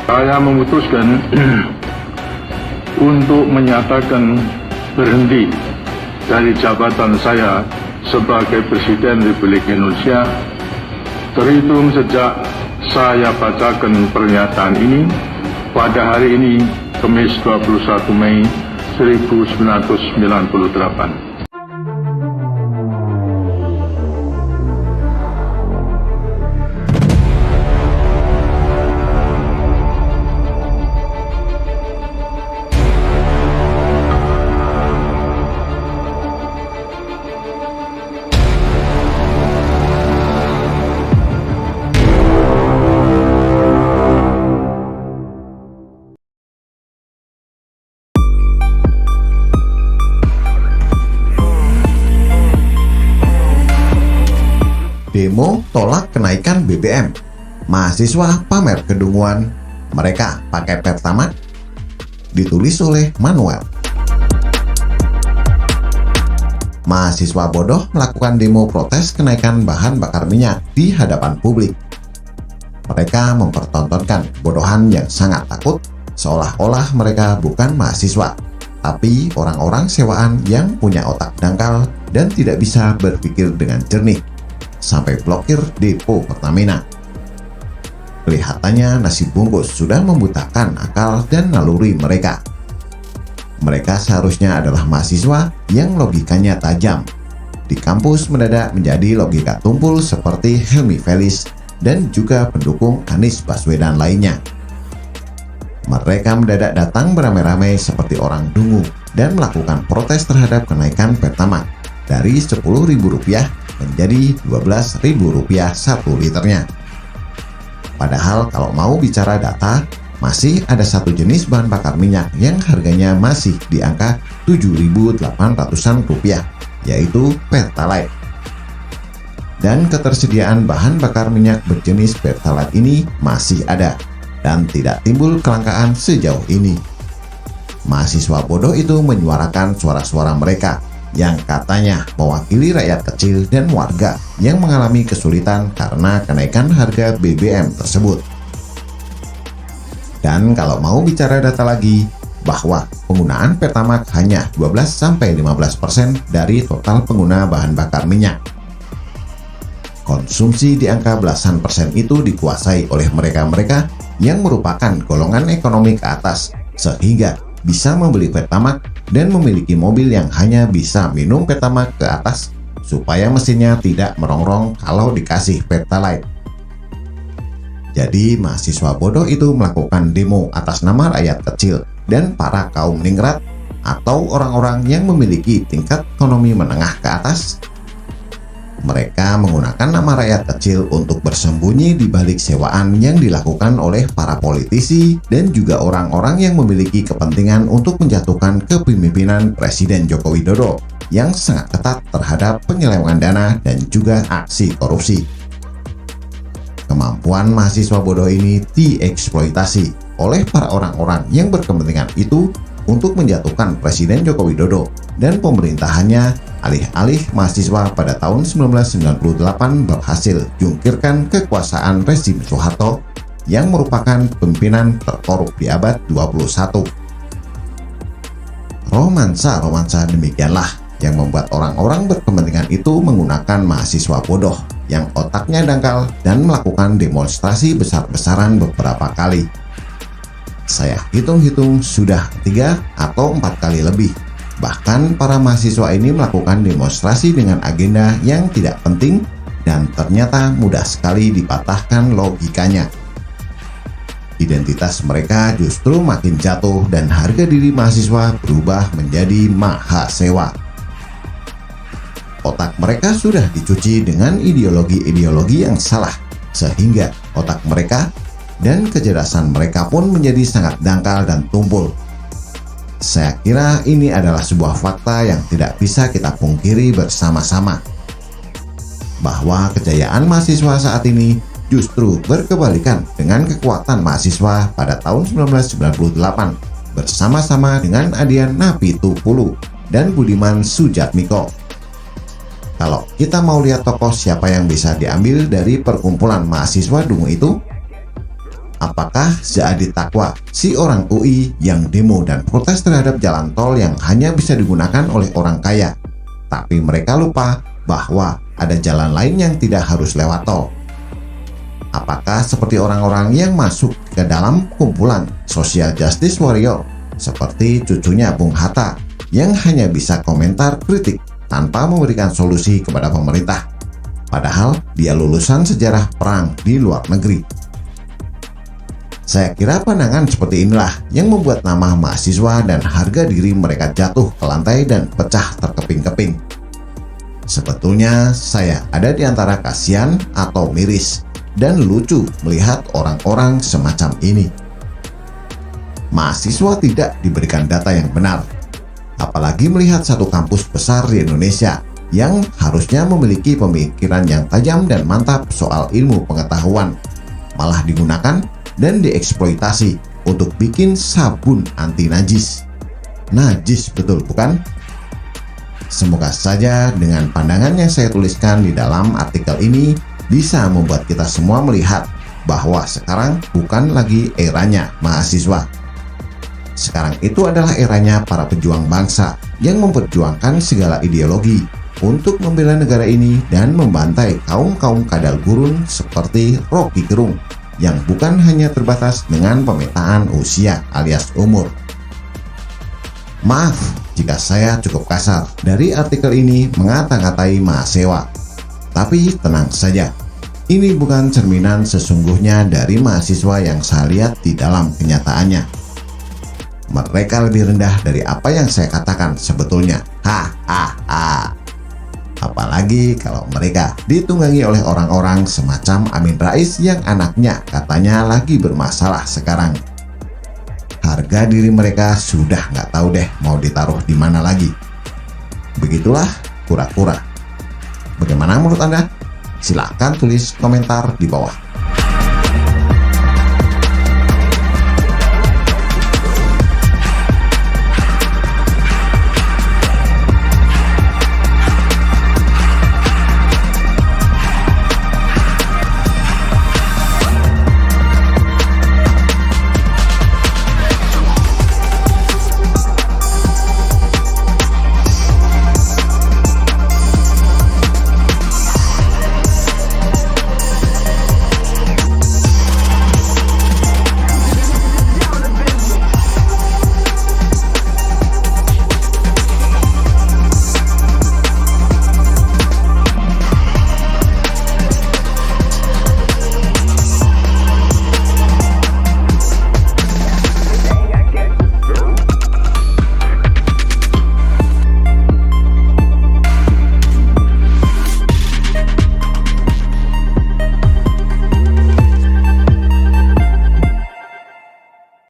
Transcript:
Saya memutuskan untuk menyatakan berhenti dari jabatan saya sebagai Presiden Republik Indonesia terhitung sejak saya bacakan pernyataan ini pada hari ini, Kamis 21 Mei 1998. Demo tolak kenaikan BBM. Mahasiswa pamer kedunguan. Mereka pakai Pertamax. Ditulis oleh Manuel. Mahasiswa bodoh melakukan demo protes kenaikan bahan bakar minyak di hadapan publik. Mereka mempertontonkan kebodohan yang sangat takut, seolah-olah mereka bukan mahasiswa, tapi orang-orang sewaan yang punya otak dangkal dan tidak bisa berpikir dengan jernih, sampai blokir depo Pertamina. Kelihatannya nasi bungkus sudah membutakan akal dan naluri mereka. Mereka seharusnya adalah mahasiswa yang logikanya tajam. Di kampus mendadak menjadi logika tumpul seperti Helmi Felis dan juga pendukung Anies Baswedan lainnya. Mereka mendadak datang beramai-ramai seperti orang dungu dan melakukan protes terhadap kenaikan Pertamax dari Rp10.000 menjadi Rp12.000 1 liternya. Padahal kalau mau bicara data, masih ada satu jenis bahan bakar minyak yang harganya masih di angka Rp7.800-an, yaitu Pertalite. Dan ketersediaan bahan bakar minyak berjenis Pertalite ini masih ada dan tidak timbul kelangkaan sejauh ini. Mahasiswa bodoh itu menyuarakan suara-suara mereka yang katanya mewakili rakyat kecil dan warga yang mengalami kesulitan karena kenaikan harga BBM tersebut. Dan kalau mau bicara data lagi, bahwa penggunaan Pertamax hanya 12-15% dari total pengguna bahan bakar minyak. Konsumsi di angka belasan persen itu dikuasai oleh mereka-mereka yang merupakan golongan ekonomi ke atas, sehingga bisa membeli Pertamax dan memiliki mobil yang hanya bisa minum Pertamax ke atas supaya mesinnya tidak merongrong kalau dikasih Pertalite. Jadi mahasiswa bodoh itu melakukan demo atas nama rakyat kecil dan para kaum ningrat atau orang-orang yang memiliki tingkat ekonomi menengah ke atas. Mereka menggunakan nama rakyat kecil untuk bersembunyi di balik sewaan yang dilakukan oleh para politisi dan juga orang-orang yang memiliki kepentingan untuk menjatuhkan kepemimpinan Presiden Joko Widodo yang sangat ketat terhadap penyelewengan dana dan juga aksi korupsi. Kemampuan mahasiswa bodoh ini dieksploitasi oleh para orang-orang yang berkepentingan itu untuk menjatuhkan Presiden Joko Widodo dan pemerintahannya. Alih-alih mahasiswa pada tahun 1998 berhasil jungkirkan kekuasaan rezim Soeharto yang merupakan pimpinan terkorup di abad 21. Romansa-romansa demikianlah yang membuat orang-orang berkepentingan itu menggunakan mahasiswa bodoh yang otaknya dangkal dan melakukan demonstrasi besar-besaran beberapa kali. Saya hitung-hitung sudah 3 atau 4 kali lebih. Bahkan para mahasiswa ini melakukan demonstrasi dengan agenda yang tidak penting dan ternyata mudah sekali dipatahkan logikanya. Identitas mereka justru makin jatuh dan harga diri mahasiswa berubah menjadi mahasewa. Otak mereka sudah dicuci dengan ideologi-ideologi yang salah, sehingga otak mereka dan kecerdasan mereka pun menjadi sangat dangkal dan tumpul. Saya kira ini adalah sebuah fakta yang tidak bisa kita pungkiri bersama-sama, bahwa kejayaan mahasiswa saat ini justru berkebalikan dengan kekuatan mahasiswa pada tahun 1998 bersama-sama dengan Adian Napitupulu dan Budiman Sujatmiko. Kalau kita mau lihat tokoh siapa yang bisa diambil dari perkumpulan mahasiswa dungu itu, Apakah Zaadi Taqwa, si orang UI yang demo dan protes terhadap jalan tol yang hanya bisa digunakan oleh orang kaya, tapi mereka lupa bahwa ada jalan lain yang tidak harus lewat tol? Apakah seperti orang-orang yang masuk ke dalam kumpulan social justice warrior seperti cucunya Bung Hatta yang hanya bisa komentar kritik tanpa memberikan solusi kepada pemerintah, padahal dia lulusan sejarah perang di luar negeri? Saya kira pandangan seperti inilah yang membuat nama mahasiswa dan harga diri mereka jatuh ke lantai dan pecah terkeping-keping. Sebetulnya saya ada di antara kasihan atau miris dan lucu melihat orang-orang semacam ini. Mahasiswa tidak diberikan data yang benar, apalagi melihat satu kampus besar di Indonesia yang harusnya memiliki pemikiran yang tajam dan mantap soal ilmu pengetahuan, malah digunakan dan dieksploitasi untuk bikin sabun anti najis. Najis betul, bukan? Semoga saja dengan pandangan yang saya tuliskan di dalam artikel ini bisa membuat kita semua melihat bahwa sekarang bukan lagi eranya mahasiswa. Sekarang itu adalah eranya para pejuang bangsa yang memperjuangkan segala ideologi untuk membela negara ini dan membantai kaum-kaum kadal gurun seperti Rocky Gerung yang bukan hanya terbatas dengan pemetaan usia alias umur. Maaf jika saya cukup kasar dari artikel ini mengata-ngatai mahasiswa. Tapi tenang saja, ini bukan cerminan sesungguhnya dari mahasiswa yang saya lihat di dalam kenyataannya. Mereka lebih rendah dari apa yang saya katakan sebetulnya. Apalagi kalau mereka ditunggangi oleh orang-orang semacam Amin Rais yang anaknya katanya lagi bermasalah sekarang. Harga diri mereka sudah nggak tahu deh mau ditaruh di mana lagi. Begitulah kura-kura. Bagaimana menurut Anda? Silahkan tulis komentar di bawah.